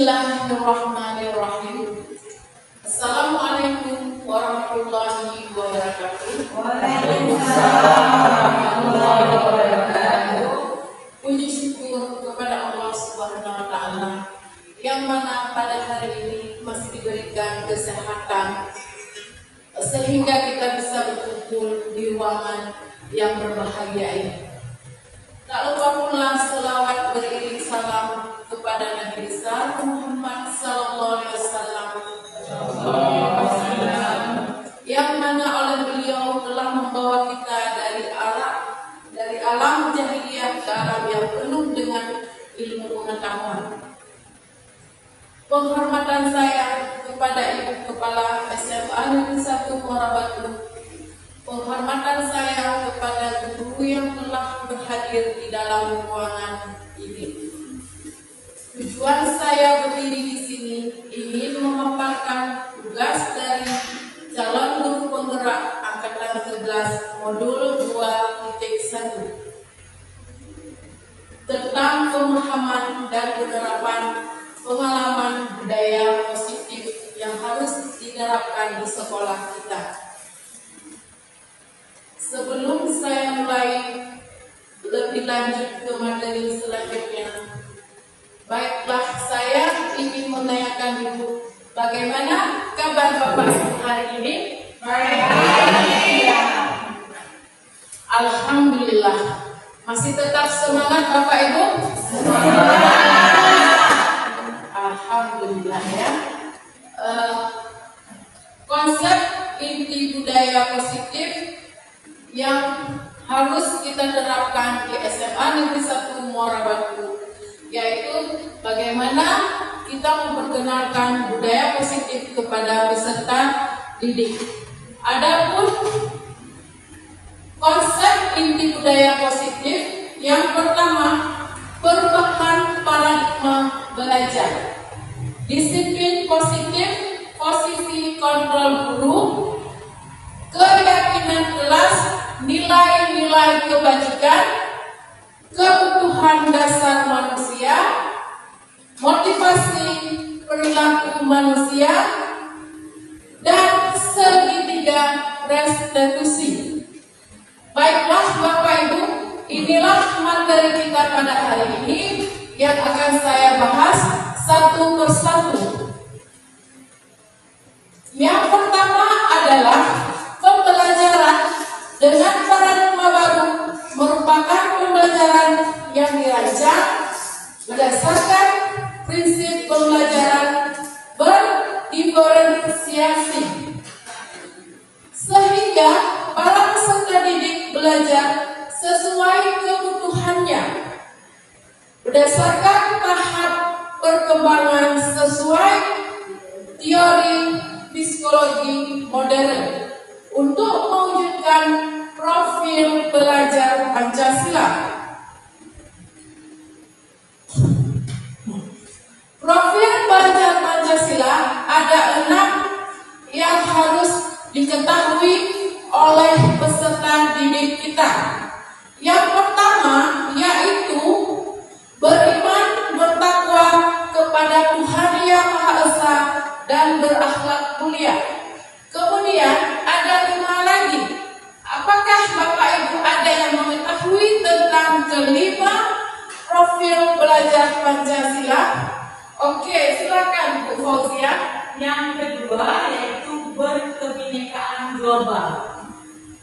Bismillahirrahmanirrahim. Assalamualaikum warahmatullahi wabarakatuh. Waalaikumsalam warahmatullahi wabarakatuh. Puji syukur kepada Allah Subhanahu wa Ta'ala yang mana pada hari ini masih diberikan kesehatan sehingga kita bisa berkumpul di ruangan yang berbahagia ini. Tak lupa pula selawat beriring salam kepada Nabi besar Muhammad Sallallahu Alaihi Wasallam, yang mana oleh beliau telah membawa kita dari alam jahiliyah ke alam yang penuh dengan ilmu pengetahuan. Penghormatan saya kepada Ibu Kepala SMA Negeri 1 Muara Batu, penghormatan saya kepada guru yang telah berhadir di dalam ruangan ini. Tujuan saya berdiri di sini ingin memaparkan tugas dari calon guru penggerak angkatan 11 modul 2.1 tentang pemahaman dan penerapan pengalaman budaya positif yang harus diterapkan di sekolah kita. Sebelum saya mulai lebih lanjut ke materi selanjutnya, baiklah, saya ingin menanyakan Ibu, bagaimana kabar Bapak Ibu hari ini? Baik. Alhamdulillah. Masih tetap semangat Bapak Ibu? Alhamdulillah ya. Konsep inti budaya positif yang harus kita terapkan di SMA Negeri 1 Muara Batu, yaitu bagaimana kita memperkenalkan budaya positif kepada peserta didik. Adapun konsep inti budaya positif yang pertama, perubahan paradigma belajar. Disiplin positif, posisi kontrol guru, keyakinan kelas, nilai-nilai kebajikan, kebutuhan dasar manusia, motivasi perilaku manusia, dan segitiga restitusi. Baiklah Bapak Ibu, inilah materi kita pada hari ini yang akan saya bahas satu persatu. Yang pertama adalah pembelajaran dengan paradigma baru merupakan pembelajaran yang dirancang berdasarkan prinsip pembelajaran berdiferensiasi, sehingga para peserta didik belajar sesuai kebutuhannya berdasarkan tahap perkembangan sesuai teori psikologi modern untuk mewujudkan profil pelajar Pancasila. Profil pelajar Pancasila ada 6 yang harus diketahui oleh peserta didik kita. Yang pertama yaitu beriman, bertakwa kepada Tuhan Yang Maha Esa dan berakhlak mulia. Kemudian ada 5 lagi. Apakah Bapak Ibu ada yang mengetahui tentang kelima profil pelajar Pancasila? Oke, silakan Bu Fauzia. Yang kedua yaitu berkebinekaan global.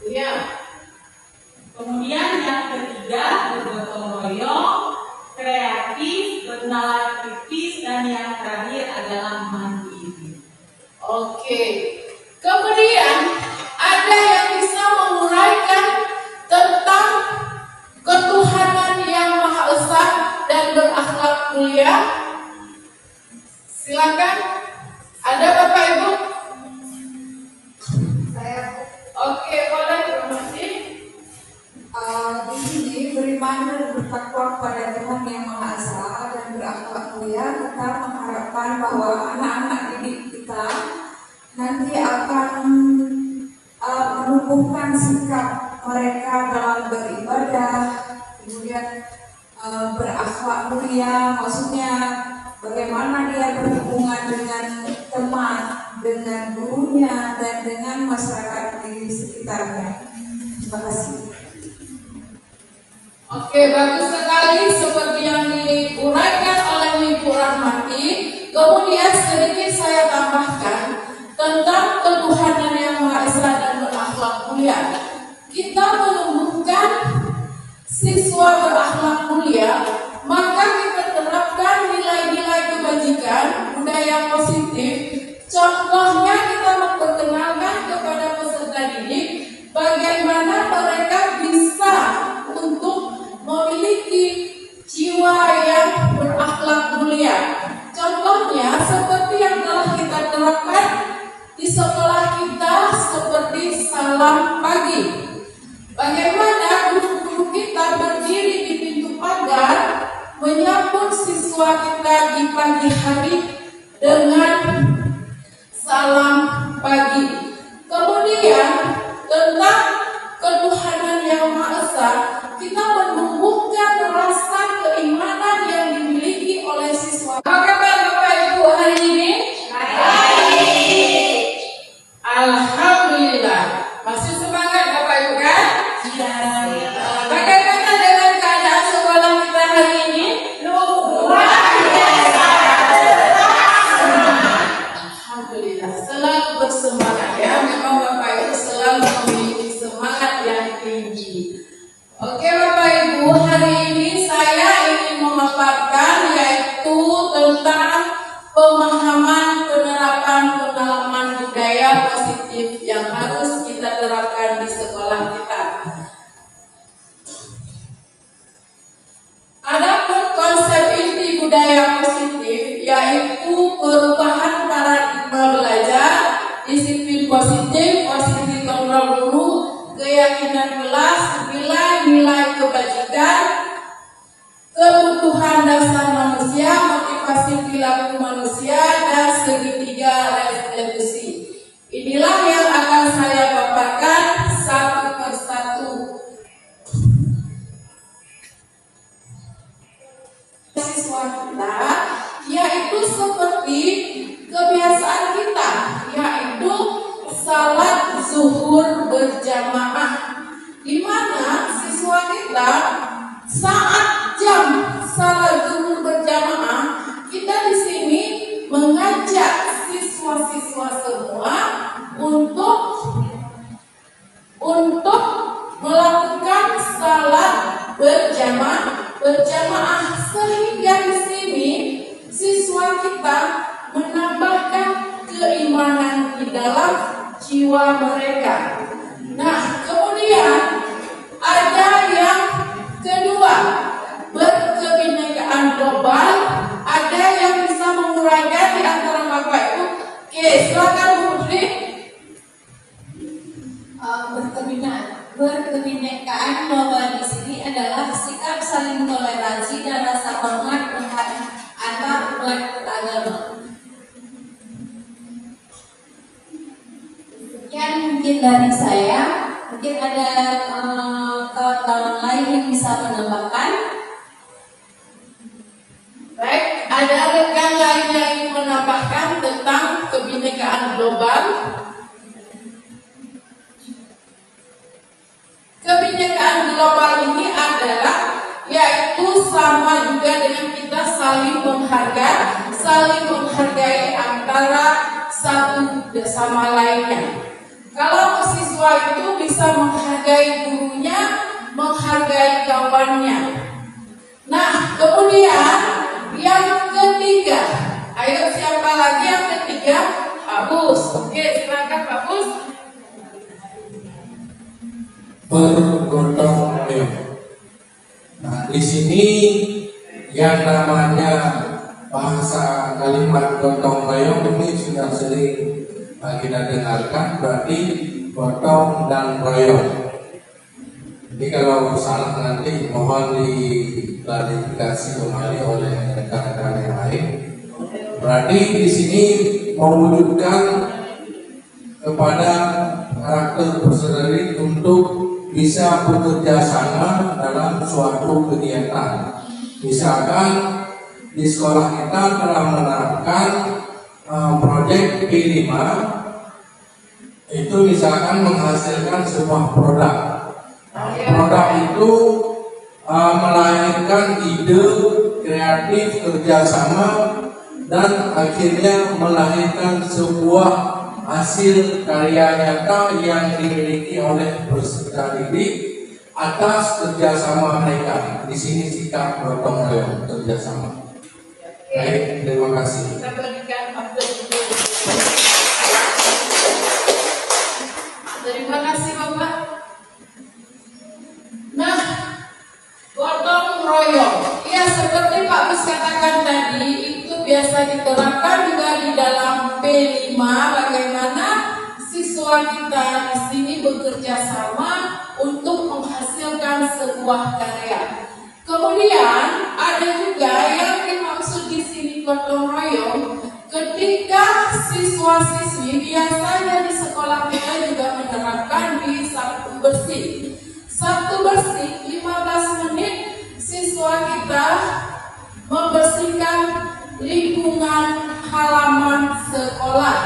Ya. Kemudian yang ketiga bergotong royong, kreatif, bernalar kritis, dan yang terakhir adalah mandiri. Oke. Kemudian ada yang bisa menguraikan tentang ketuhanan Yang Maha Esa dan berakhlak mulia. Silakan. Ada Bapak Ibu? Saya Oke, boleh, terima kasih. di sini beriman dan bertakwa kepada Tuhan Yang Maha Esa dan berakhlak mulia. Kita mengharapkan bahwa anak-anak didik kita nanti akan menumbuhkan sikap mereka dalam beribadah, kemudian berakhlak mulia, maksudnya bagaimana dia berhubungan dengan teman, dengan gurunya, dan dengan masyarakat di sekitarnya. Terima kasih. Oke, bagus sekali seperti yang diuraikan oleh Ibu Rahmati. Kemudian sedikit saya tambahkan tentang ketuhanan yang Maha Esa dan berakhlak mulia. Kita menumbuhkan siswa berakhlak mulia, maka kita terapkan nilai-nilai kebajikan, budaya positif. Contohnya kita memperkenalkan kepada peserta didik bagaimana mereka bisa untuk memiliki jiwa yang berakhlak mulia. Contohnya seperti yang telah kita terapkan di sekolah kita, seperti salam pagi. Bagaimana guru-guru kita berdiri di pintu pagar menyambut siswa kita di pagi hari dengan salam pagi. Kemudian tentang ketuhanan yang Maha Esa, kita menumbuhkan rasa keimanan yang dimiliki oleh siswa. Apa kabar Bapak Ibu hari ini? Baik. Alhamdulillah. Masih semangat Bapak Ibu kan? Bagaimana dengan keadaan sekolah kita hari ini? Luar biasa. Alhamdulillah, selalu bersemangat ya. Memang Bapak Ibu selalu memiliki semangat yang tinggi. Oke Bapak Ibu, hari ini saya ingin memaparkan yaitu tentang pemahaman penerapan pengalaman budaya positif yang harus kita terapkan di sekolah kita. Adapun konsep inti budaya positif yaitu perubahan paradigma belajar, disiplin positif, positif kontrol guru, keyakinan kelas, nilai-nilai kebajikan, kebutuhan dasar manusia, motivasi perilaku manusia, dan segitiga revolusi. Inilah yang akan saya paparkan satu persatu. Siswa kita yaitu seperti kebiasaan kita, yaitu salat zuhur berjamaah, di mana siswa kita saat jam salat zuhur berjamaah, kita di sini mengajak siswa-siswa semua untuk melakukan salat berjamaah sehingga di sini siswa kita menambahkan keimanan di dalam jiwa mereka. Nah, kemudian ada yang kedua, berkebinekaan global. Ada yang bisa menguraikan di antara Bapak Ibu? Oke, silakan Bu Putri. Berkebinekaan global di sini adalah sikap saling toleransi dan rasa hormat antar umat beragama. Sekian mungkin dari saya. Mungkin ada kawan-kawan lain yang bisa menambahkan. Baik, ada rekan lain yang ingin menambahkan tentang kebinekaan global? Kebinekaan global ini adalah yaitu sama juga dengan kita saling menghargai antara satu sama lainnya. Kalau siswa itu bisa menghargai gurunya, menghargai kawannya. Nah, kemudian yang ketiga, ayo siapa lagi yang ketiga? Pak Bus. Oke, silakan Pak Bus. Bergotong royong. Nah, di sini yang namanya bahasa kalimat gotong royong ini sudah sering kita dengarkan, berarti gotong dan royong. Jadi kalau salah nanti mohon diklarifikasi kembali oleh rekan-rekan yang lain. Berarti di sini mewujudkan kepada karakter peserta didik untuk bisa bekerja sama dalam suatu kegiatan. Misalkan di sekolah kita telah menerapkan proyek P5. Itu misalkan menghasilkan sebuah produk. Produk itu melahirkan ide kreatif kerjasama dan akhirnya melahirkan sebuah hasil karya nyata yang dimiliki oleh peserta didik atas kerjasama mereka. Di sini sikap gotong royong kerjasama. Baik, terima kasih. Kita berikan apresiasi. Terima kasih Bapak. Nah, gotong royong. Ya, seperti Pak Bus katakan tadi, itu biasa diterapkan juga di dalam P5. Bagaimana siswa kita di sini bekerja sama untuk menghasilkan sebuah karya. Kemudian ada juga yang dimaksud di sini gotong royong. Ketika siswa-siswi biasanya di sekolah kita juga menerapkan di Sabtu bersih. Sabtu bersih 15 menit siswa kita membersihkan lingkungan halaman sekolah.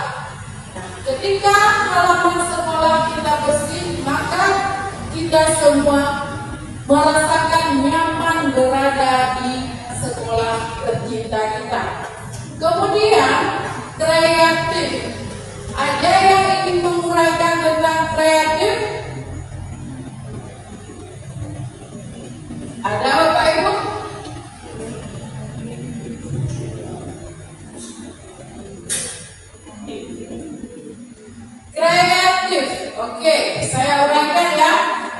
Ketika halaman sekolah kita bersih, maka kita semua merasakan nyaman berada di sekolah tercinta kita. Kemudian kreatif. Ada yang ingin menguraikan tentang kreatif? Ada Bapak Ibu? Kreatif. Oke, saya uraikan ya.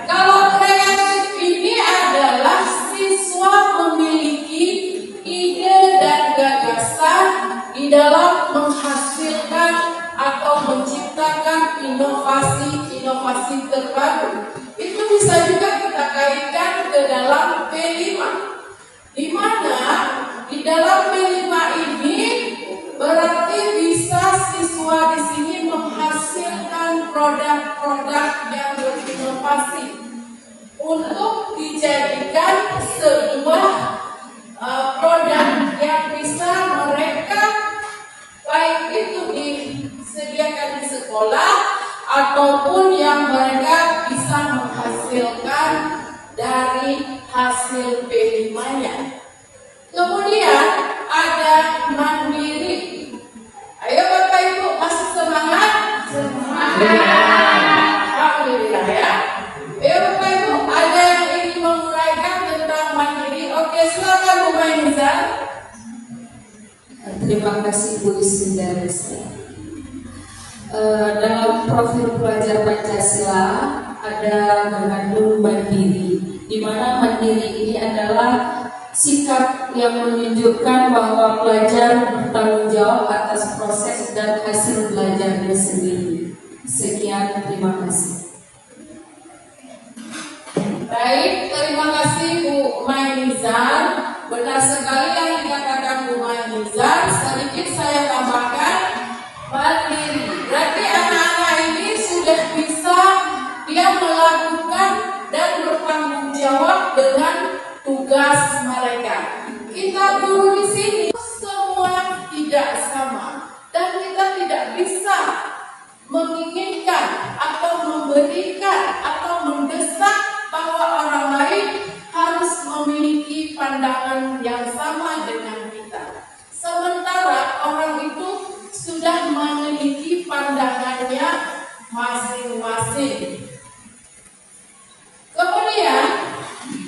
Kalau kreatif ini adalah siswa memiliki ide dan gagasan di dalam menghasilkan atau menciptakan inovasi terbaru. Itu bisa juga kita kaitkan ke dalam P5. Di mana di dalam P5 ini berarti bisa siswa di sini menghasilkan produk-produk yang berinovasi untuk dijadikan sebuah produk yang bisa mereka baik itu disediakan di sekolah ataupun yang mereka bisa menghasilkan dari hasil P5-nya. Kemudian ada mandiri. Ayo Bapak Ibu, masih semangat? Alhamdulillah ya. Ayo Bapak Ibu, ada yang ingin menguraikan tentang mandiri? Oke, silakan Bu Mainizan. Terima kasih Bu Ismindaresa. Dalam profil pelajar Pancasila ada mengandung mandiri, di mana mandiri ini adalah sikap yang menunjukkan bahwa pelajar bertanggung jawab atas proses dan hasil belajarnya sendiri. Sekian, terima kasih. Baik, terima kasih Bu Mainizan. Benar sekali yang dikatakan Bu Mainizan. Sedikit saya tambahkan, mandiri. Berarti anak-anak ini sudah bisa dia melakukan dan bertanggung jawab dengan tugas mereka. Kita guru di sini semua tidak sama dan kita tidak bisa menginginkan atau memberikan atau mendesak bahwa orang lain harus memiliki pandangan yang sama dengan kita. Sementara orang itu sudah memiliki pandangannya masing-masing. Kemudian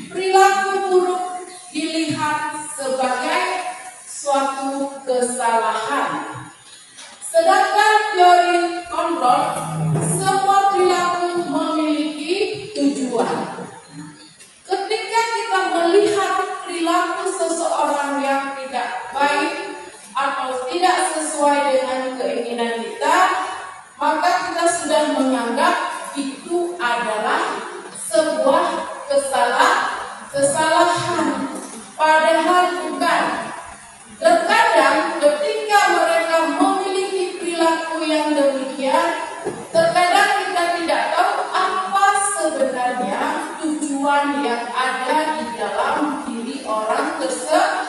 perilaku buruk dilihat sebagai suatu kesalahan. Sedangkan teori kontrol, semua perilaku memiliki tujuan. Ketika kita melihat perilaku seseorang yang tidak baik atau tidak sesuai dengan keinginan kita, maka kita sudah menganggap itu adalah sebuah kesalahan. Padahal bukan. Terkadang ketika mereka memiliki perilaku yang demikian, terkadang kita tidak tahu apa sebenarnya tujuan yang ada di dalam diri orang tersebut.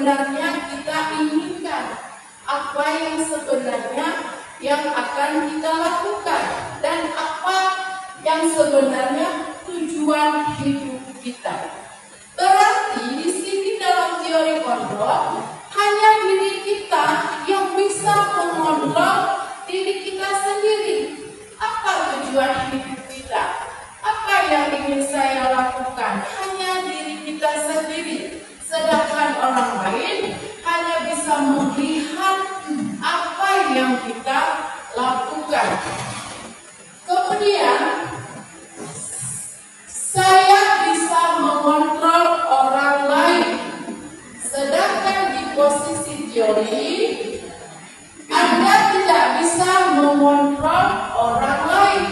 sebenarnya kita inginkan, apa yang sebenarnya yang akan kita lakukan, dan apa yang sebenarnya tujuan hidup kita. Berarti di sini dalam teori kontrol hanya diri kita yang bisa mengontrol diri kita sendiri. Apa tujuan hidup kita? Apa yang ingin saya lakukan? Hanya diri kita sendiri. Sedangkan orang lain hanya bisa melihat apa yang kita lakukan. Kemudian saya bisa mengontrol orang lain. Sedangkan di posisi teori Anda tidak bisa mengontrol orang lain.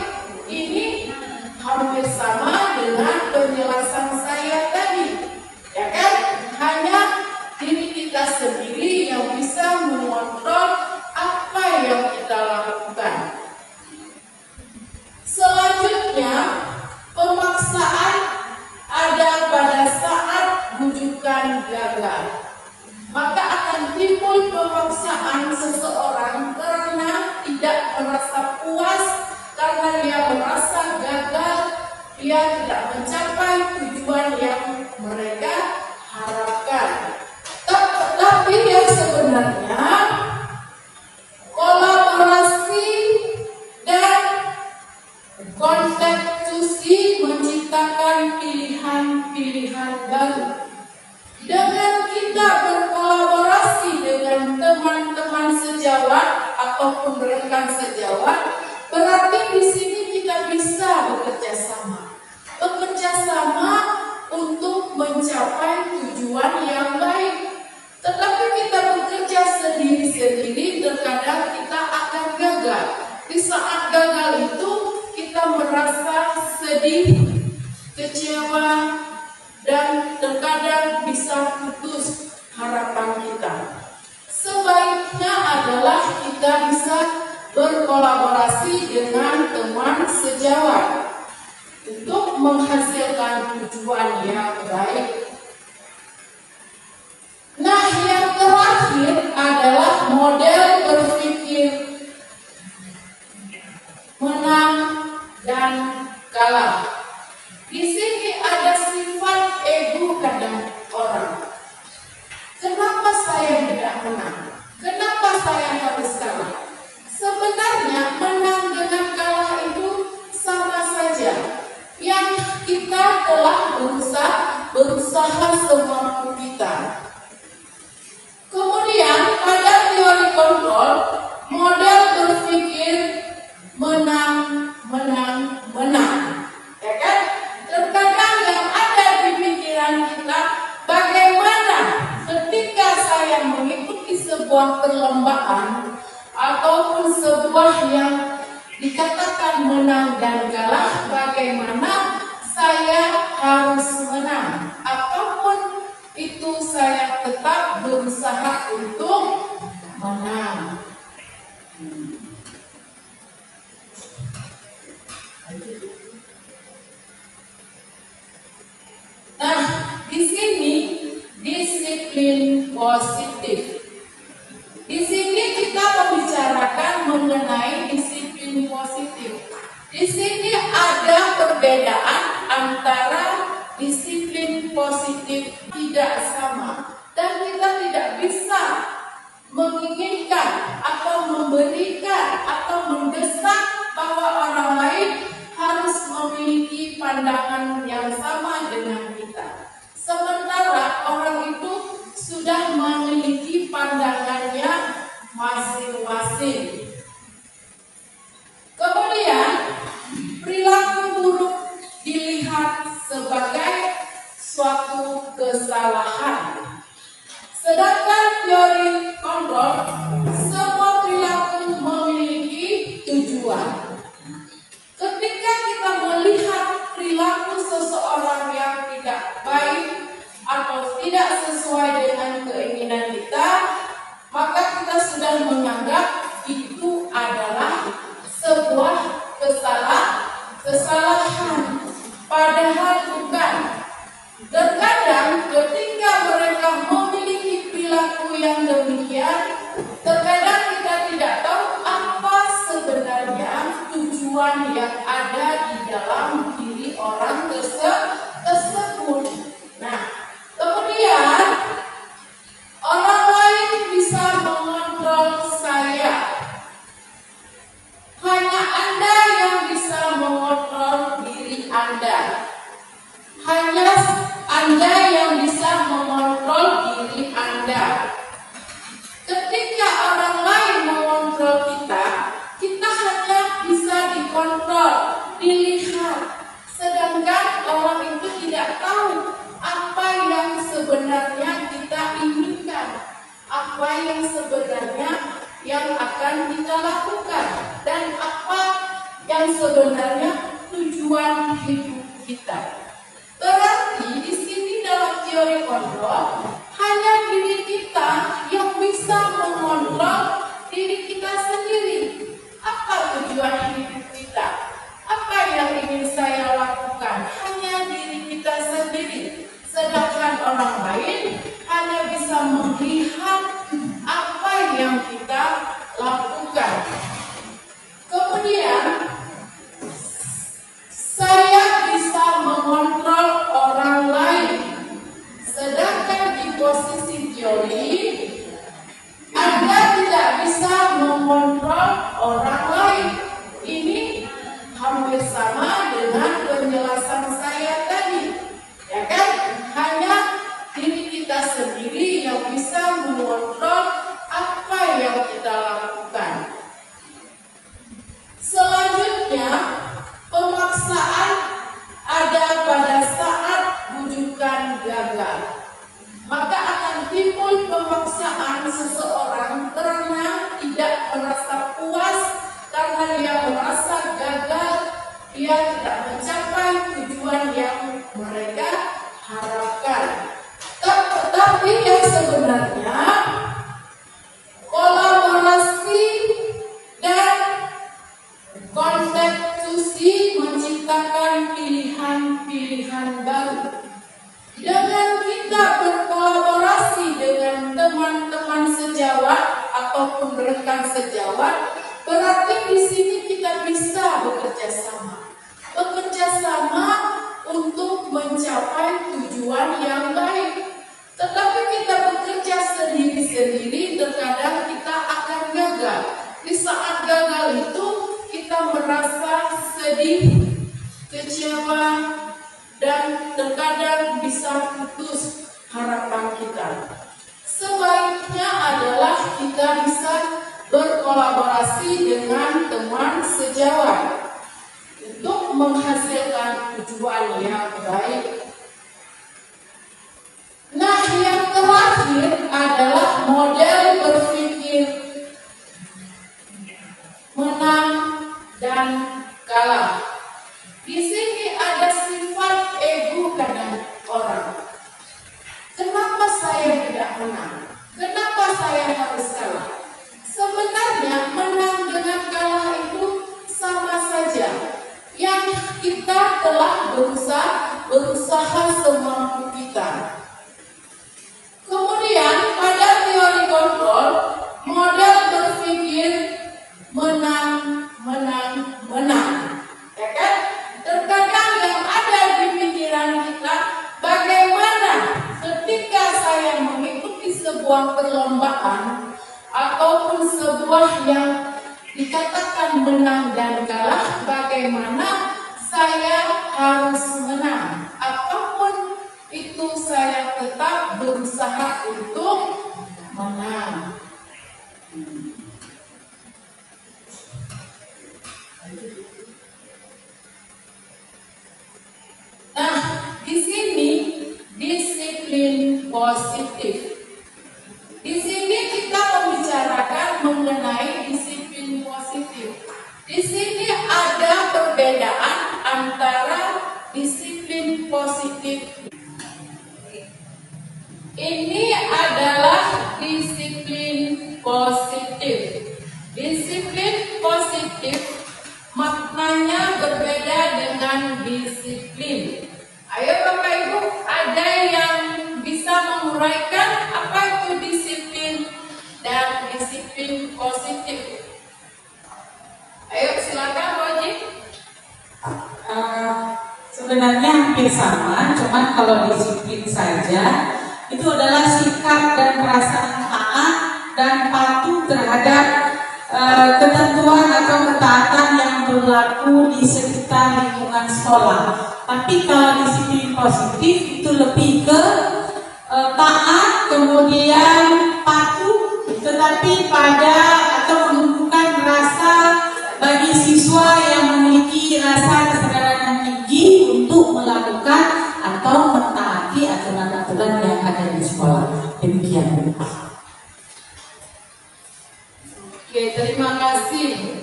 Ini hampir sama dengan penjelasan saya tadi, ya kan? Hanya diri kita sendiri yang bisa mengontrol apa yang kita lakukan. Selanjutnya, pemaksaan ada pada saat bujukan gagal. Maka akan timbul pemaksaan seseorang karena tidak merasa puas, karena dia merasa gagal, dia tidak mencapai tujuan yang mereka harapkan. Tapi yang sebenarnya kolaborasi dan konstitusi menciptakan pilihan-pilihan baru. Dengan kita berkolaborasi dengan teman-teman sejawat ataupun rekan sejawat, berarti di sini kita bisa bekerja sama. Bekerja sama untuk mencapai tujuan yang baik. Tetapi kita bekerja sendiri-sendiri, terkadang kita akan gagal. Di saat gagal itu kita merasa sedih, kecewa, dan terkadang bisa putus harapan kita. Sebaiknya adalah kita bisa berkolaborasi dengan teman sejawat untuk menghasilkan tujuan yang baik. Nah, yang terakhir adalah model berpikir menang dan kalah. Di sini ada sifat ego kadang orang. Kenapa saya tidak menang? Kenapa saya harus kalah? Sebenarnya menang dengan kalah itu sama saja. Yang kita telah berusaha semampu kita. Kemudian pada teori kontrol, model berpikir menang. Ya kan? Terkadang yang ada di pikiran kita, bagaimana ketika saya mengikuti sebuah perlombaan ataupun sebuah yang dikatakan menang dan kalah, bagaimana saya harus menang. Apapun itu saya tetap berusaha untuk menang. Nah, di sini disiplin positif. Di sini kita membicarakan mengenai disiplin positif. Di sini ada perbedaan antara disiplin positif tidak sama, dan kita tidak bisa menginginkan atau memberikan atau mendesak bahwa orang lain harus memiliki pandangan yang sama dengan kita. Sementara orang itu sudah memiliki pandangannya masing-masing. Kemudian, perilaku buruk dilihat sebagai suatu kesalahan. Sedangkan teori kontrol, semua perilaku memiliki tujuan. Ketika kita melihat perilaku seseorang yang tidak baik atau tidak sesuai dengan keinginan kita, maka kita sudah menganggap itu adalah sebuah kesalahan. Padahal bukan. Terkadang ketika mereka memiliki perilaku sebenarnya kita inginkan, apa yang sebenarnya yang akan kita lakukan, dan apa yang sebenarnya tujuan hidup kita. Berarti di sini dalam teori kontrol hanya diri kita yang bisa mengontrol diri kita sendiri. Apa tujuan hidup kita? Apa yang ingin saya lakukan? Hanya diri kita sendiri. Sedangkan orang lain hanya bisa melihat apa yang kita lakukan. Kemudian saya bisa mengontrol orang lain. Sedangkan di posisi teori Anda tidak bisa mengontrol orang lain. Ini hampir sama dengan penjelasan saya tadi, ya kan? Hanya diri kita sendiri yang bisa mengontrol apa yang kita lakukan. Selanjutnya, pemaksaan ada pada saat bujukan gagal. Maka akan timbul pemaksaan seseorang karena tidak merasa puas, karena dia merasa gagal, dia tidak mencapai tujuan yang mereka harapkan. Tetapi yang sebenarnya kolaborasi dan konstitusi menciptakan pilihan-pilihan baru. Dengan kita berkolaborasi dengan teman-teman sejawat ataupun rekan sejawat, berarti di sini kita bisa bekerja sama untuk mencapai tujuan yang baik. Tetapi kita bekerja sendiri-sendiri, terkadang kita akan gagal. Di saat gagal itu kita merasa sedih, kecewa, dan terkadang bisa putus harapan kita. Sebaiknya adalah kita bisa berkolaborasi dengan teman sejawat untuk menghasilkan tujuan yang baik. Nah, yang terakhir adalah model berpikir menang dan kalah. Di sini ada sifat ego kadang orang. Kenapa saya tidak menang? Kenapa saya harus kalah? Sebenarnya menang dengan kalah itu sama saja. Yang kita telah berusaha semampu kita. Kemudian pada teori kontrol, model berpikir menang. Ya kan? Terkadang yang ada di pikiran kita, bagaimana ketika saya mengikuti sebuah perlombaan ataupun sebuah yang dikatakan menang dan kalah, bagaimana saya harus menang. Apapun itu saya tetap berusaha untuk menang. Nah, di sini disiplin positif. Di sini kita membicarakan mengenai disiplin positif. Di sini ada perbedaan antara disiplin positif. Ini adalah disiplin positif. Disiplin positif maknanya berbeda dengan disiplin. Ayo Bapak Ibu, ada yang bisa menguraikan apa itu disiplin dan disiplin positif? Ayo silakan Bu Oji. Sebenarnya hampir sama, cuman kalau disiplin saja itu adalah sikap dan perasaan taat dan patuh terhadap ketentuan atau ketaatan yang berlaku di sekitar lingkungan sekolah. Tapi kalau disiplin positif itu lebih ke taat, kemudian patuh, tetapi pada atau menumbuhkan rasa bagi siswa yang memiliki rasa kesadaran yang tinggi untuk melakukan atau mentaati aturan-aturan yang ada ada di sekolah. Demikian. Oke, terima kasih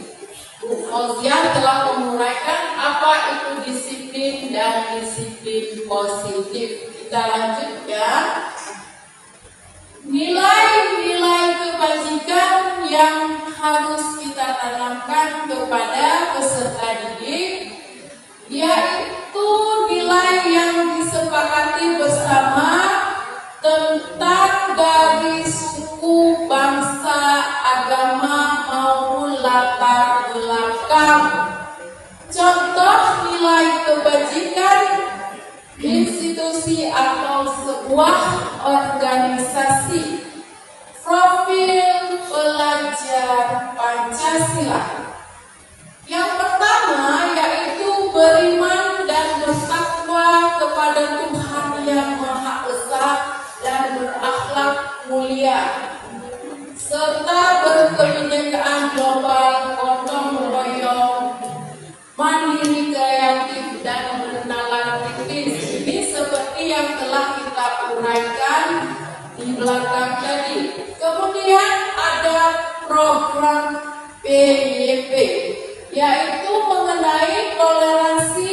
Bu Fauzia telah menguraikan apa itu disiplin dan disiplin positif. Kita lanjut ya. Nilai-nilai kebajikan yang harus kita tanamkan kepada peserta didik yaitu nilai yang disepakati bersama tentang dari suku, bangsa, agama maupun latar belakang. Contoh nilai kebajikan institusi atau sebuah organisasi. Profil pelajar Pancasila. Yang pertama yaitu beriman dan bertakwa kepada Tuhan Yang Maha Esa dan berakhlak mulia, serta berkebinekaan global, gotong royong, mandiri, kreatif, dan berkenalan kritis. Ini seperti yang telah kita uraikan di belakang tadi. Kemudian ada program PYP, yaitu mengenai toleransi,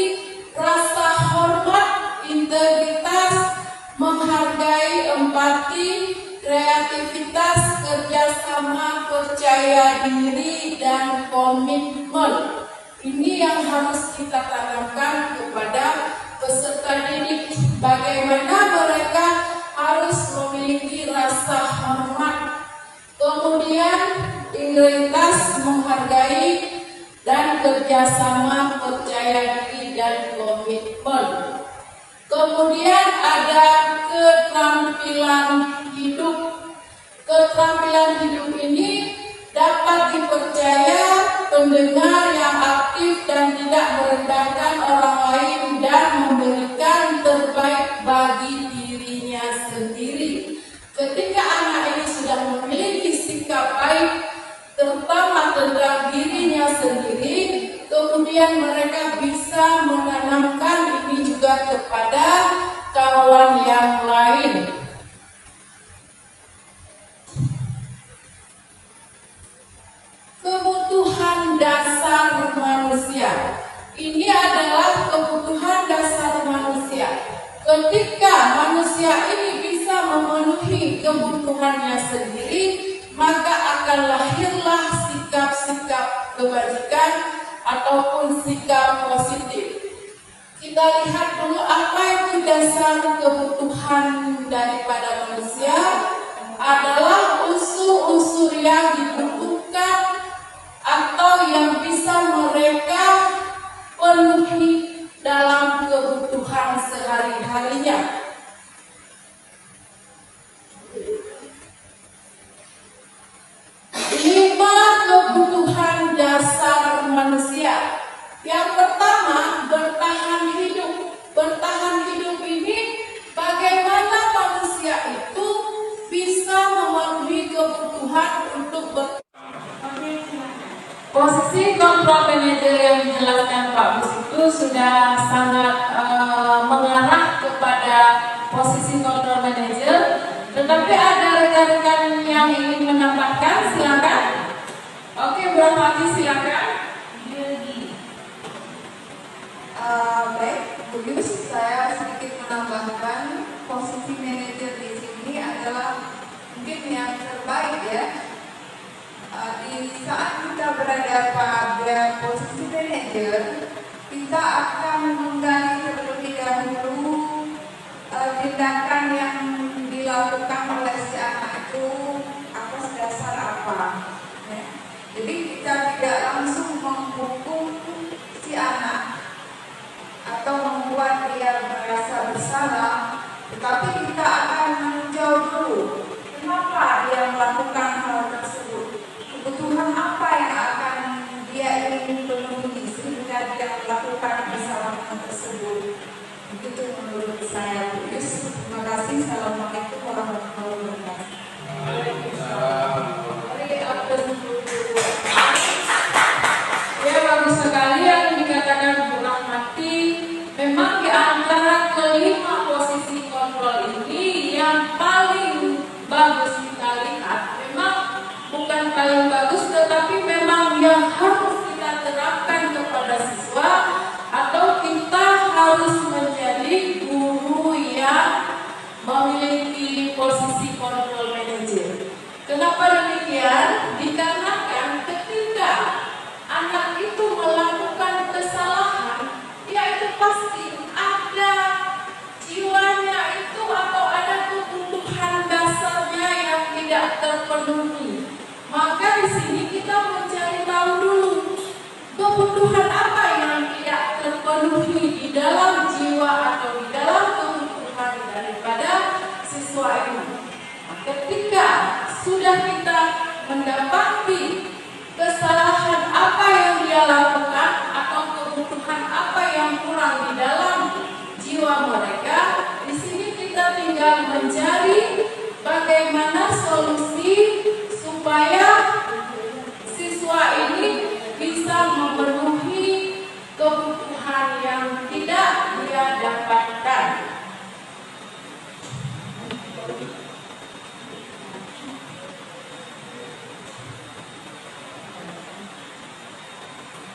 rasa hormat, integritas, menghargai, empati, kreativitas, kerjasama, percaya diri, dan komitmen. Ini yang harus kita tanamkan kepada peserta didik. Bagaimana mereka harus memiliki rasa hormat, kemudian integritas, menghargai, dan kerjasama, percaya diri, dan komitmen. Kemudian ada keterampilan hidup. Keterampilan hidup ini dapat dipercaya pendengar yang aktif dan tidak merendahkan orang lain dan memberikan terbaik bagi dirinya sendiri. Ketika anak ini sudah memiliki sikap baik, terutama tentang dirinya sendiri, kemudian mereka bisa menanamkan ini juga kepada kawan yang lain. Kebutuhan dasar manusia. Ini adalah kebutuhan dasar manusia. Ketika manusia ini bisa memenuhi kebutuhannya sendiri, maka akan lahirlah sikap-sikap kebajikan ataupun sikap positif. Kita lihat dulu apa itu dasar kebutuhan daripada manusia. Adalah unsur-unsur yang dibutuhkan atau yang bisa mereka penuhi dalam kebutuhan sehari-harinya. Lima kebutuhan dasar manusia. Yang pertama, bertahan hidup. Bertahan hidup ini bagaimana manusia itu bisa memenuhi kebutuhan untuk Posisi kontrol manajer yang dijelaskan Pak Bus itu sudah sangat mengarah kepada posisi kontrol manajer. Tetapi ada rekan-rekan yang ingin menambahkan, silakan. Oke, Bu Rahmati, silakan. Baik, Bu Yus, saya sedikit menambahkan posisi manajer di sini adalah mungkin yang terbaik ya. Di saat kita berada pada posisi manajer, kita akan menggali terlebih dahulu tindakan yang dilakukan oleh si anak itu atas dasar apa. Ya. Jadi kita tidak langsung menghukum si anak atau membuat dia merasa bersalah, tetapi kita akan meninjau dulu kenapa dia melakukan hal tersebut. Kebutuhan apa yang akan dia ingin penuhi sehingga dia melakukan kesalahan tersebut. Begitu menurut saya, Bu Yus. Terima kasih. Assalamualaikum warahmatullahi wabarakatuh. Ya, bagus sekali yang dikatakan Bu Rahmati. Memang di antara kelima posisi kontrol Kenapa demikian? Dikarenakan ketika anak itu melakukan kesalahan, ya itu pasti ada jiwanya itu atau ada kebutuhan dasarnya yang tidak terpenuhi. Maka di sini kita mencari tahu dulu kebutuhan apa yang tidak terpenuhi di dalam jiwa atau di dalam kebutuhan daripada siswa ini. Ketika sudah kita mendapati kesalahan apa yang dia lakukan atau kebutuhan apa yang kurang di dalam jiwa mereka, di sini kita tinggal mencari bagaimana solusi supaya siswa ini bisa memenuhi kebutuhan yang tidak dia dapatkan.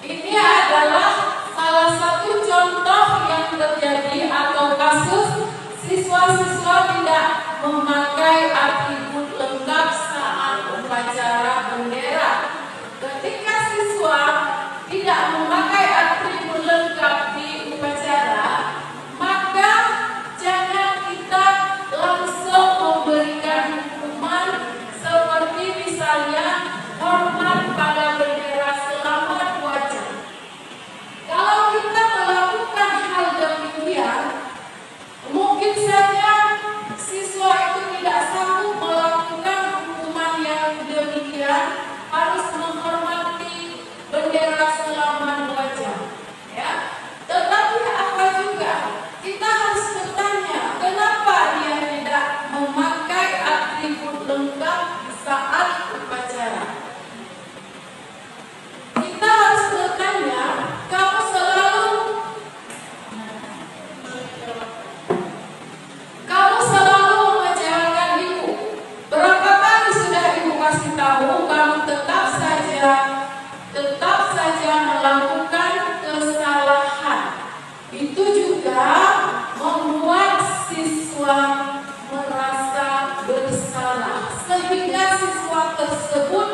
Ini adalah salah satu contoh yang terjadi atau kasus siswa-siswa tidak memakai atribut lengkap saat upacara bendera. Ketika siswa tidak memakai atribut lengkap di upacara, maka jangan kita langsung memberikan hukuman seperti misalnya hormat pada bendera selama 2 jam. Kalau kita melakukan hal demikian, mungkin saja siswa itu tidak sanggup melakukan hukuman yang demikian, harus menghormati bendera selama 2 jam. Ya. Tetapi apa juga, kita harus bertanya, kenapa dia tidak memakai atribut lengkap saat upacara? Kita harus bertanya, kamu selalu mengecewakan ibu. Berapa kali sudah ibu kasih tahu, kamu tetap saja melakukan kesalahan. Itu juga membuat siswa merasa bersalah, sehingga siswa tersebut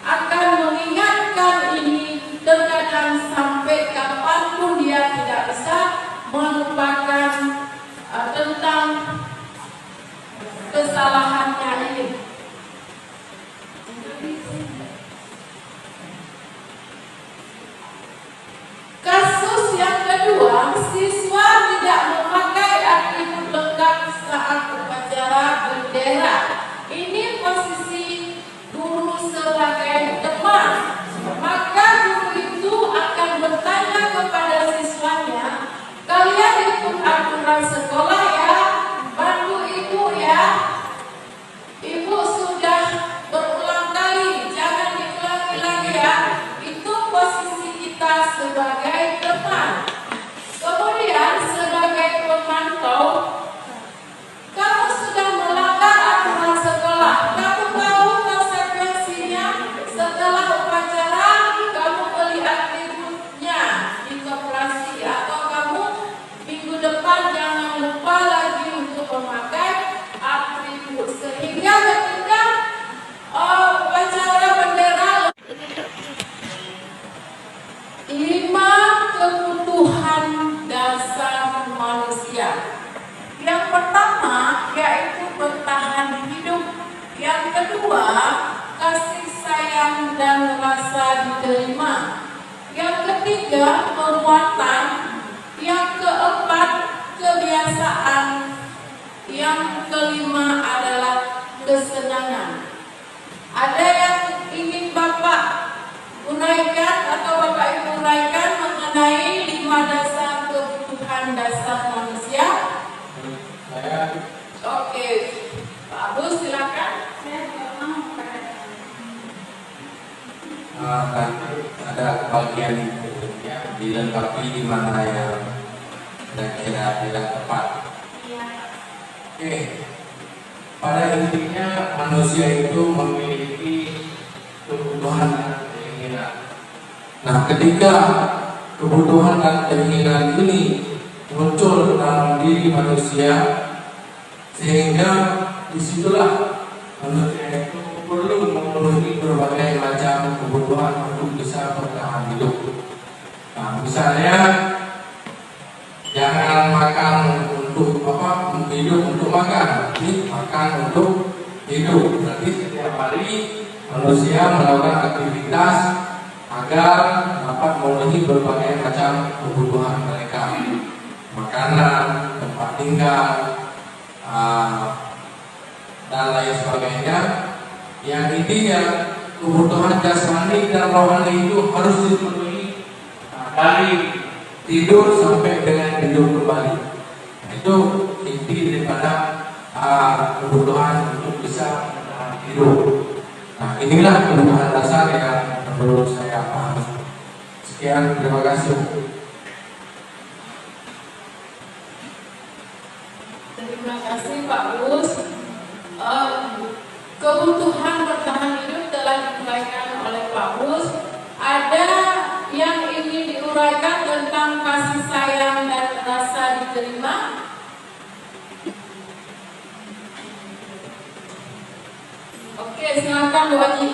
akan mengingatkan ini terkadang sampai kapanpun dia tidak bisa melupakan tentang kesalahannya ini. Kasus yang kedua, siswa tidak memakai atribut lengkap saat upacara bendera. Ini posisi guru sebagai teman. Maka guru itu akan bertanya kepada siswanya, kalian ikut aturan sekolah ya, bantu ibu ya. Ibu sudah berulang kali, jangan diulangi lagi ya. Itu posisi kita sebagai teman. Kemudian sebagai pemantau, kamu sudah melanggar aturan sekolah. Kamu tahu konsekuensinya. Setelah upacara, kamu beli atributnya di koperasi, atau kamu minggu depan jangan lupa lagi untuk memakai atribut. Sehingga ketika upacara bendera, 5 kebutuhan dasar manusia. Yang pertama yaitu bertahan hidup. Yang kedua, kasih sayang dan rasa diterima. Yang ketiga, penguatan. Yang keempat, kebiasaan. Yang kelima adalah kesenangan. Ada yang ingin Bapak uraikan atau Bapak Ibu uraikan mengenai 5 dasar kebutuhan dasar manusia? Oke, Pak Agus silakan. Nanti ada bagian itu ya, dilengkapi di mana yang kira-kira tidak tepat. Oke, pada intinya manusia itu memiliki kebutuhan dan keinginan. Nah, ketika kebutuhan dan keinginan ini muncul dalam diri manusia, sehingga disitulah manusia itu perlu memenuhi berbagai macam kebutuhan untuk bisa bertahan hidup. Nah, misalnya jangan makan untuk hidup untuk makan, tapi makan untuk hidup. Berarti setiap hari manusia melakukan aktivitas agar dapat memenuhi berbagai macam kebutuhan mereka, makanan, tempat tinggal, dan lain sebagainya. Yang intinya kebutuhan jasmani dan rohani itu harus dipenuhi dari tidur sampai dengan hidup kembali. Itu inti daripada kebutuhan untuk bisa hidup. Nah, inilah kebutuhan dasar yang menurut saya paham. Sekian, terima kasih. Terima kasih Pak Gus. Kebutuhan bertahan hidup telah diuraikan oleh Pak Gus. Ada yang ingin diuraikan tentang kasih sayang dan rasa diterima? Oke, silakan Bu Haji.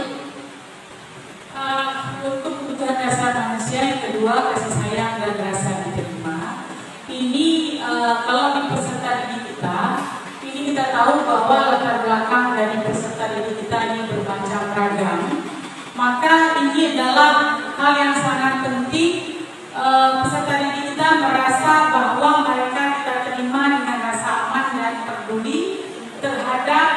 Untuk kebutuhan dasar manusia yang kedua, kasih sayang dan rasa diterima. Ini kalau di peserta didik kita, ini kita tahu bahwa latar belakang dari peserta didik kita ini bermacam ragam. Maka ini adalah hal yang sangat penting. Peserta didik kita merasa bahwa mereka kita terima dengan rasa aman dan peduli terhadap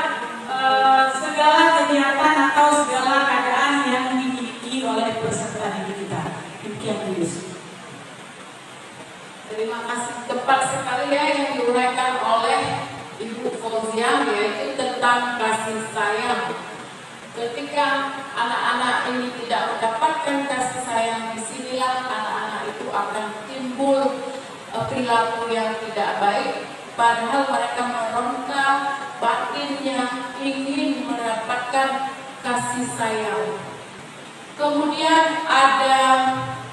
segala kegiatan atau segala keadaan yang dimiliki oleh peserta didik kita. Demikian Yus. Terima kasih, tepat sekali ya yang diuraikan oleh Ibu Fauzia, yaitu tentang kasih sayang. Ketika anak-anak ini tidak mendapatkan kasih sayang, disinilah anak-anak itu akan timbul perilaku yang tidak baik, padahal mereka meronta batinnya ingin mendapatkan kasih sayang. Kemudian ada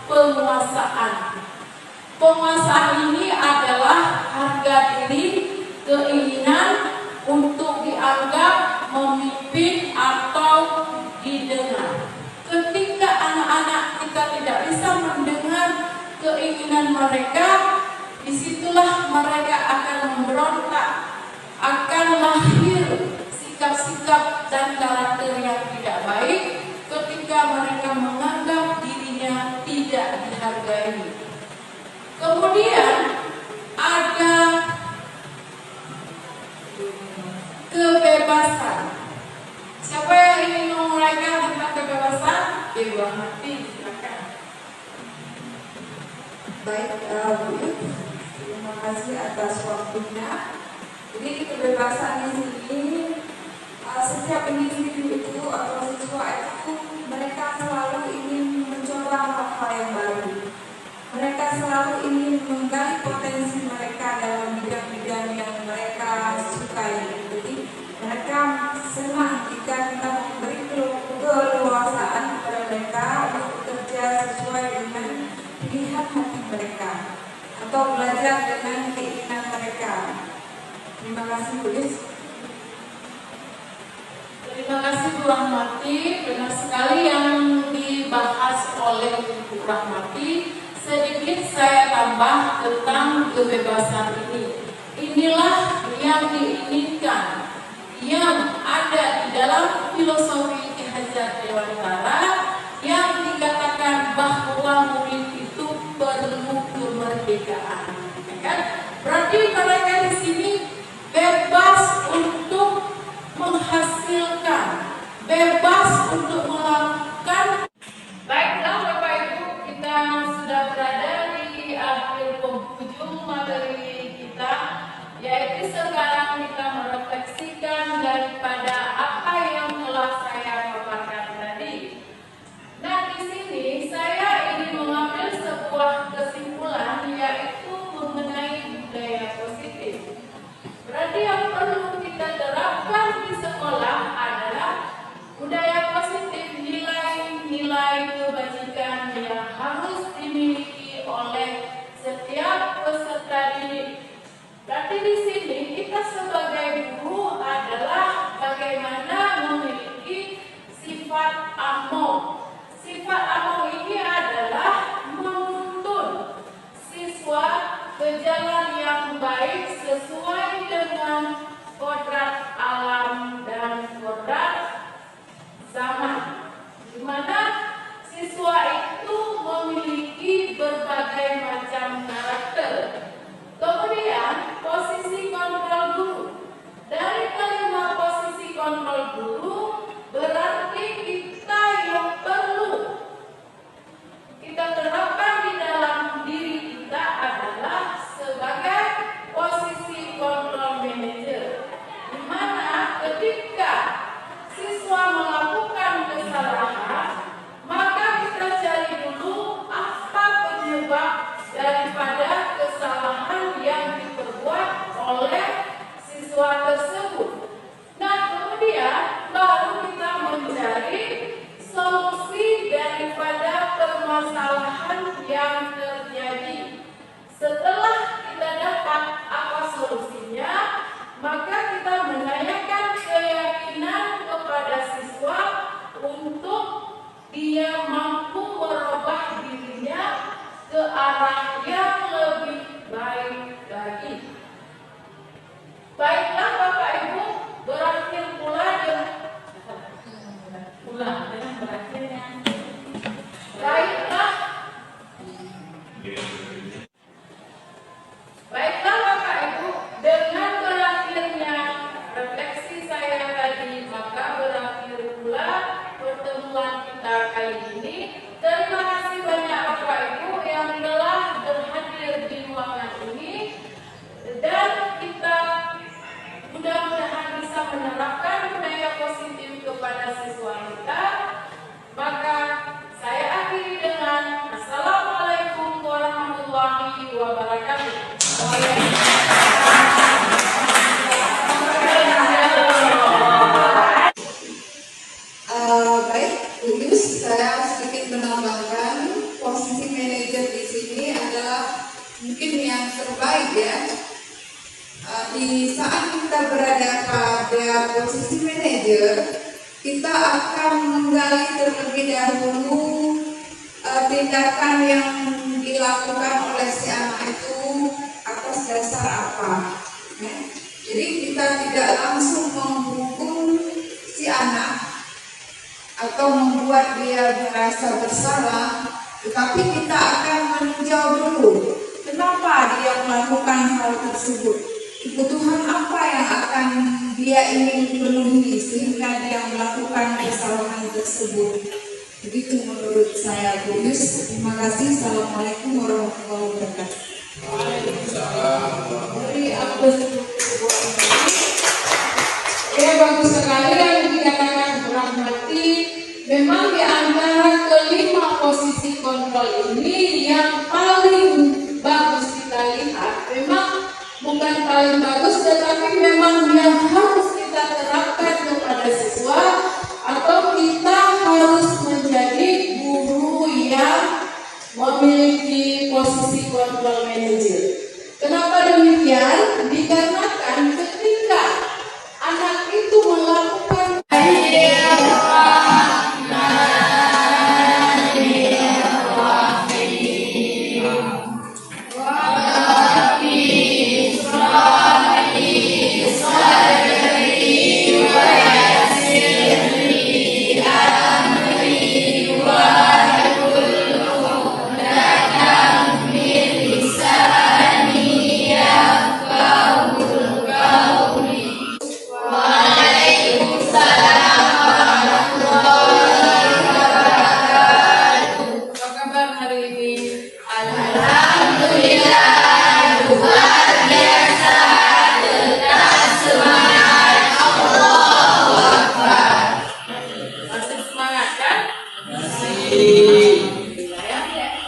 penguasaan. Penguasaan ini adalah harga diri, keinginan untuk dianggap memimpin atau didengar. Ketika anak-anak kita tidak bisa mendengar keinginan mereka, disitulah mereka akan memberontak, akan lahir sikap-sikap dan karakter yang tidak baik ketika mereka menganggap dirinya tidak dihargai. Kemudian ada kebebasan. Siapa yang ingin menguraikan tentang kebebasan? Ibu Hati, silakan. Baik, Bu, terima kasih atas waktunya. Jadi kebebasan ini setiap individu itu atau siswa itu mereka selalu ingin mencoba hal-hal yang baru. Mereka selalu ingin menggali potensi mereka dalam bidang-bidang yang mereka sukai. Jadi mereka senang jika kita memberi keleluasaan kepada mereka untuk bekerja sesuai dengan pilihan hati mereka atau belajar dengan keinginan mereka. Terima kasih, Bu Yus. Terima kasih Bu Rahmati. Benar sekali yang dibahas oleh Bu Rahmati. Sedikit saya tambah tentang kebebasan ini. Inilah yang diinginkan, yang ada di dalam filosofi Ki Hajar Dewantara, yang dikatakan bahwa murid itu perlu kemerdekaan. Kan? Berarti mereka di sini bebas untuk menghasilkan, bebas untuk melakukan. Baiklah Bapak Ibu, kita sudah berada di akhir penghujung materi kita, yaitu sekarang kita merefleksikan daripada apa yang telah saya paparkan tadi. Nah, di sini saya ingin mengambil sebuah kesimpulan, yaitu mengenai budaya positif. Berarti yang perlu kita terapkan di sekolah adalah budaya positif, nilai-nilai kebajikan yang harus dimiliki oleh setiap peserta didik. Berarti di sini kita sebagai guru adalah bagaimana saya tadi, maka berakhir pula pertemuan kita kali ini. Terima kasih banyak Bapak Ibu yang telah berhadir di ruangan ini, dan kita mudah-mudahan bisa menerapkan budaya positif kepada siswa kita. Maka saya akhiri dengan Assalamualaikum warahmatullahi wabarakatuh. Baik, Bu Yus, saya sedikit menambahkan posisi manajer di sini adalah mungkin yang terbaik ya. Di saat kita berada pada posisi manajer, kita akan menggali terlebih dahulu tindakan yang dilakukan oleh si anak itu atas dasar apa. Ya. Jadi kita tidak langsung menghukum si anak atau membuat dia merasa bersalah, tetapi kita akan meninjau dulu kenapa dia melakukan hal tersebut, kebutuhan apa yang akan dia ingin penuhi sehingga dia melakukan kesalahan tersebut. Begitu menurut saya, Bu Yus. Terima kasih. Assalamualaikum warahmatullahi wabarakatuh. Waalaikumsalam. Jadi aku ya bagus sekali yang dikatakan berhati. Memang di antara kelima posisi kontrol ini yang paling bagus kita lihat, memang bukan paling bagus, tetapi memang yang harus kita terapkan kepada siswa, atau kita harus menjadi guru yang memiliki posisi kontrol manager. Kenapa demikian? Dikarenakan ketika anak itu melakukan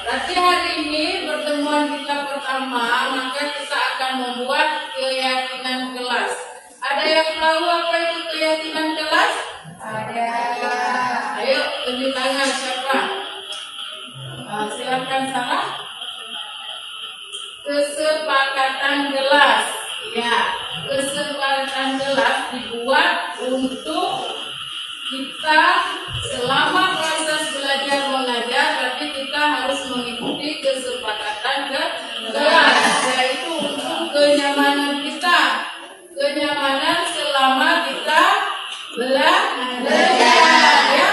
Berarti hari ini pertemuan kita pertama, maka kita akan membuat keyakinan kelas. Ada yang tahu apa itu keyakinan kelas? Ada. Ayo tunjuk tangan siapa? Silakan Sarah. Kesepakatan kelas. Ya, kesepakatan kelas dibuat untuk kita selama proses belajar mengajar, tapi kita harus mengikuti kesepakatan kelas, yaitu untuk kenyamanan kita, kenyamanan selama kita belajar. Ya,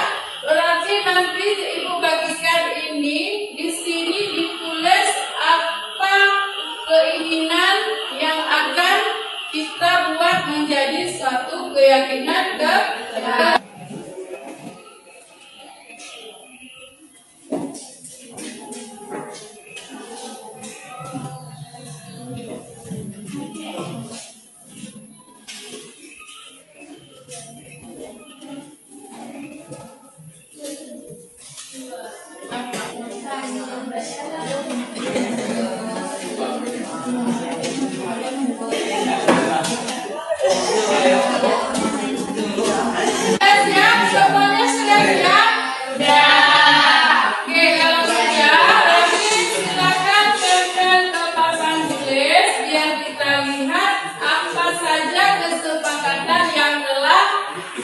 berarti nanti Ibu bagikan ini di sini ditulis apa keinginan yang akan kita buat menjadi suatu keyakinan kelas.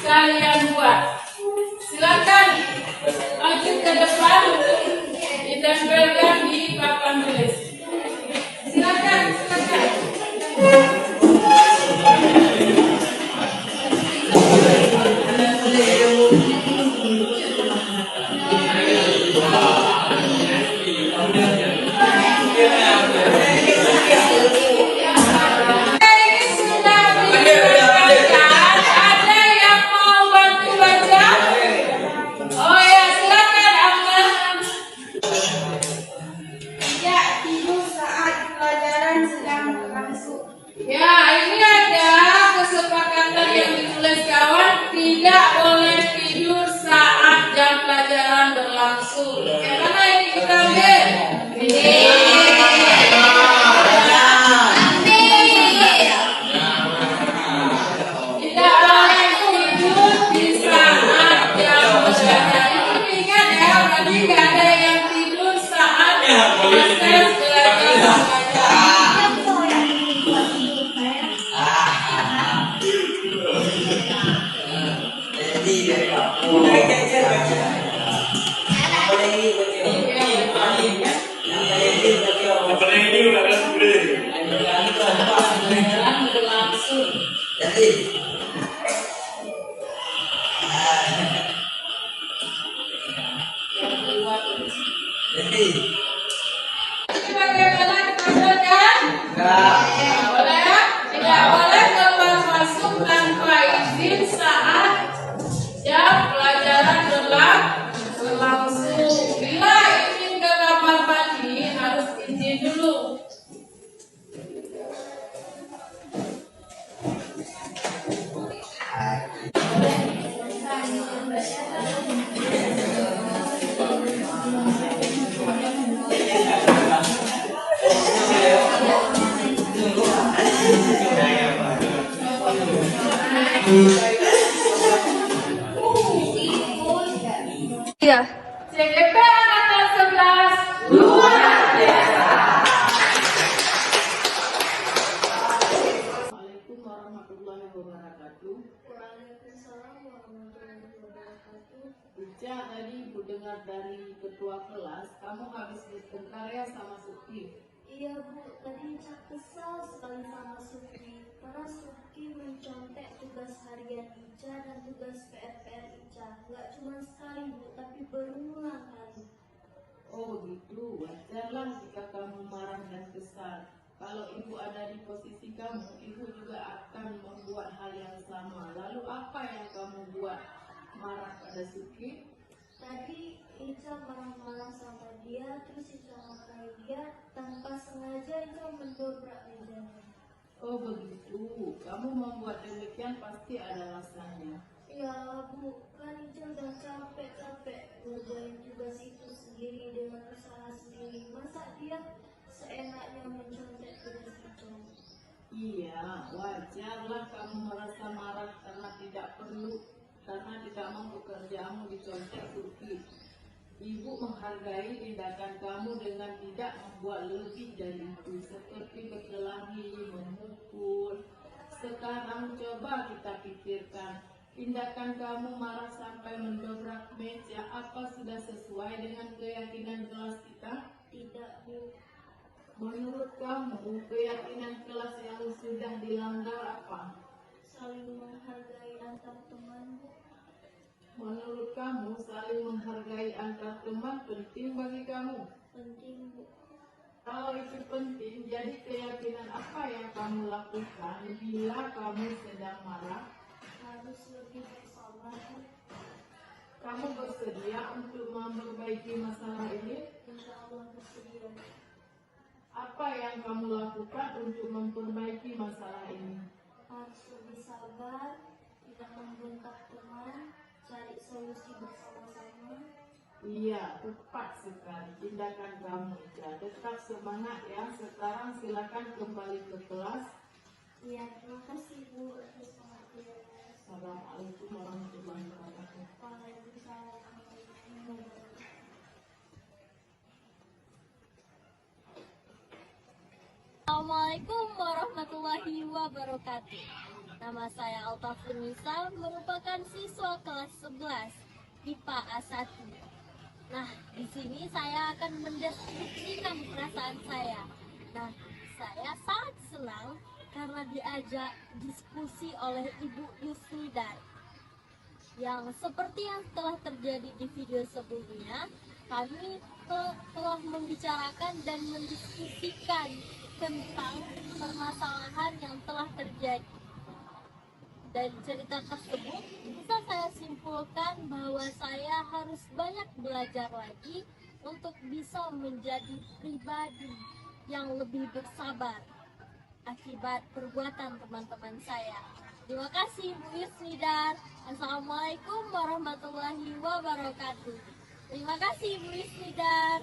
Kalian buat, silakan maju ke depan, ditempelkan di papan tulis. Silakan. Ini sudah dijelaskan, ada yang ditulis kawan, tidak boleh tidur saat jam pelajaran berlangsung. Yang mana yang kita ambil? Tidak boleh tidur di saat jam pelajaran. Itu ingat ya, berarti nggak ada yang tidur saat proses belajar mengajar. Pelajaran berlangsung. Yang kedua, bagaimana dimaksudkan? Tidak boleh, tidak boleh keluar masuk tanpa izin saat jam pelajaran berlangsung. Bila ingin ke kamar mandi harus izin dulu. Iya. CGP angkatan 11 luar biasa. Assalamualaikum warahmatullahi wabarakatuh. Waalaikumsalam warahmatullahi wabarakatuh. Ica, tadi ibu dengar dari ketua kelas, kamu habis bertengkar ya sama Suki. Iya Bu, tadi Ica kesal sekali sama Suki karena Suki mencontek tugas harian Ica dan tugas PR Ica. Nggak cuma sekali Bu, tapi berulang kali. Oh begitu, wajarlah jika kamu marah dan kesal. Kalau ibu ada di posisi kamu, ibu juga akan membuat hal yang sama. Lalu apa yang kamu buat marah pada Suki? Tadi Ica marah-marah sama dia, terus Ica marahin dia, tanpa sengaja Ica mendobrak mejanya. Oh begitu, kamu membuat demikian pasti ada alasannya. Ya Bu, kan Ica udah capek-capek ngerjain tugas itu sendiri dengan usaha sendiri. Masa dia seenaknya mencontek tugas Ica? Iya, wajarlah kamu merasa marah karena tidak mau pekerjaanmu dicontek Suki. Ibu menghargai tindakan kamu dengan tidak membuat lebih dari itu, seperti berkelahi, memukul. Sekarang coba kita pikirkan, tindakan kamu marah sampai mendobrak meja, apa sudah sesuai dengan keyakinan kelas kita? Tidak Bu, Menurut kamu, keyakinan kelas yang sudah dilanggar apa? saling menghargai antar teman Bu. Menurut kamu, saling menghargai antar teman penting bagi kamu? Penting Bu. Kalau itu penting, jadi keyakinan apa yang kamu lakukan bila kamu sedang marah? Harus lebih bersabar Bu. Kamu bersedia untuk memperbaiki masalah ini? Insya Allah bersedia. Apa yang kamu lakukan untuk memperbaiki masalah ini? Harus lebih sabar, tidak membentak teman, cari solusi bersama-sama. Iya, tepat sekali tindakan kamu. Ya, tetap semangat ya. Sekarang silakan kembali ke kelas. Iya, terima kasih Bu atas pengertiannya. Assalamualaikum warahmatullahi wabarakatuh. Waalaikumsalam warahmatullahi wabarakatuh. Assalamualaikum warahmatullahi wabarakatuh. Nama saya Altafun Nisa, merupakan siswa kelas 11 IPA A1. Nah, di sini saya akan mendeskripsikan perasaan saya. Nah, saya sangat senang karena diajak diskusi oleh Ibu Yusnidar. Yang seperti yang telah terjadi di video sebelumnya, kami telah membicarakan dan mendiskusikan tentang permasalahan yang telah terjadi. Dari cerita tersebut bisa saya simpulkan bahwa saya harus banyak belajar lagi untuk bisa menjadi pribadi yang lebih bersabar akibat perbuatan teman-teman saya. Terima kasih Bu Yusnidar. Assalamualaikum warahmatullahi wabarakatuh. Terima kasih Bu Yusnidar.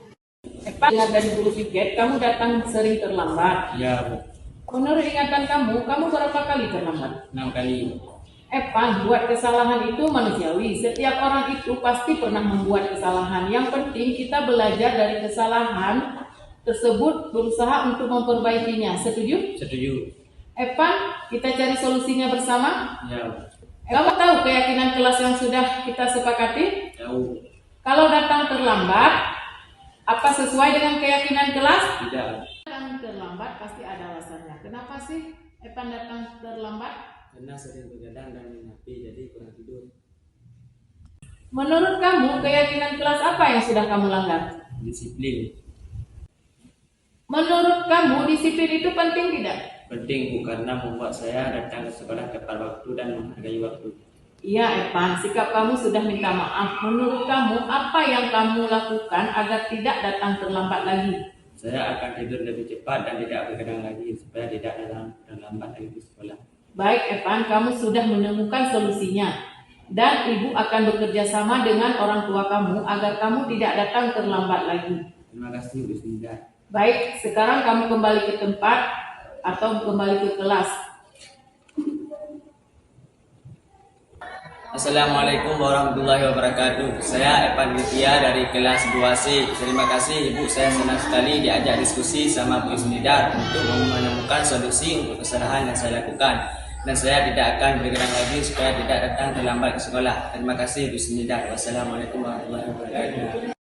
Epan dari guru piket, kamu datang sering terlambat. Ya, Bu. Menurut ingatan kamu berapa kali terlambat? 6 kali. Epan, buat kesalahan itu manusiawi. Setiap orang itu pasti pernah membuat kesalahan. Yang penting kita belajar dari kesalahan tersebut, berusaha untuk memperbaikinya. Setuju? Setuju. Epan, kita cari solusinya bersama. Ya, Bu. Kamu tahu keyakinan kelas yang sudah kita sepakati? Tahu. Kalau datang terlambat, apa sesuai dengan keyakinan kelas? Tidak. Datang terlambat pasti ada alasannya. Kenapa sih Epan datang terlambat? Karena sering begadang dan menepi, jadi kurang tidur. Menurut kamu, keyakinan kelas apa yang sudah kamu langgar? Disiplin. Menurut kamu, disiplin itu penting tidak? Penting, Bu, karena membuat saya datang ke sekolah tepat waktu dan menghargai waktu. Iya, Epan, sikap kamu sudah minta maaf. Menurut kamu, apa yang kamu lakukan agar tidak datang terlambat lagi? Saya akan tidur lebih cepat dan tidak begadang lagi supaya tidak terlambat lagi di sekolah. Baik, Epan, kamu sudah menemukan solusinya. Dan ibu akan bekerja sama dengan orang tua kamu agar kamu tidak datang terlambat lagi. Terima kasih, Bu Yusnidar. Baik, sekarang kamu kembali ke tempat atau kembali ke kelas. Assalamualaikum warahmatullahi wabarakatuh. Saya Epan Nitya dari kelas 2C. Terima kasih Ibu, saya senang sekali diajak diskusi sama Bu Yusnidar untuk menemukan solusi untuk kesalahan yang saya lakukan. Dan saya tidak akan bergerak lagi supaya tidak datang terlambat ke sekolah. Terima kasih Bu Yusnidar. Wassalamualaikum warahmatullahi wabarakatuh.